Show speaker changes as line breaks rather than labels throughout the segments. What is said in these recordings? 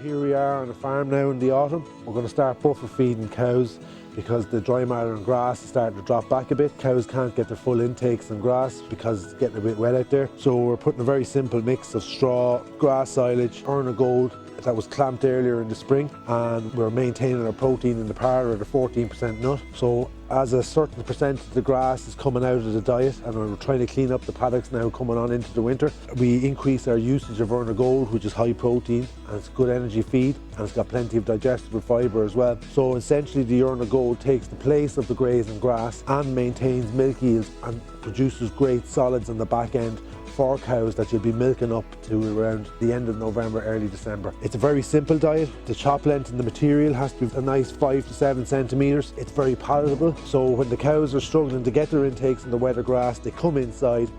Here we are on a farm now in the autumn. We're going to start buffer feeding cows because the dry matter and grass is starting to drop back a bit. Cows can't get their full intakes on grass because it's getting a bit wet out there. So we're putting a very simple mix of straw, grass silage, Eornagold that was clamped earlier in the spring, and we're maintaining our protein in the powder at a 14% nut. So as a certain percent of the grass is coming out of the diet, and we're trying to clean up the paddocks now coming on into the winter, we increase our usage of Eornagold, which is high protein and it's good energy feed, and it's got plenty of digestible fibre as well. So essentially the Eornagold takes the place of the grazing grass and maintains milk yields and produces great solids on the back end for cows that you'll be milking up to around the end of November, early December. It's a very simple diet. The chop length in the material has to be a nice 5 to 7 centimetres. It's very palatable, so when the cows are struggling to get their intakes in the wetter grass, they come inside,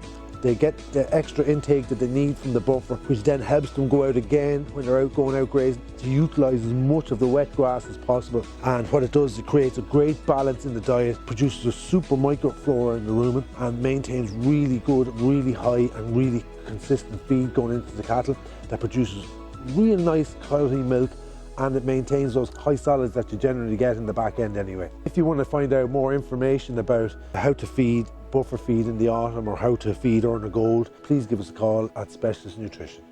they get the extra intake that they need from the buffer, which then helps them go out again when they're going out grazing to utilise as much of the wet grass as possible. And what it does is it creates a great balance in the diet, produces a super microflora in the rumen, and maintains really good, really high and really consistent feed going into the cattle that produces real nice quality milk, and it maintains those high solids that you generally get in the back end anyway. If you want to find out more information about how to feed buffer feed in the autumn or how to feed Eornagold, please give us a call at Specialist Nutrition.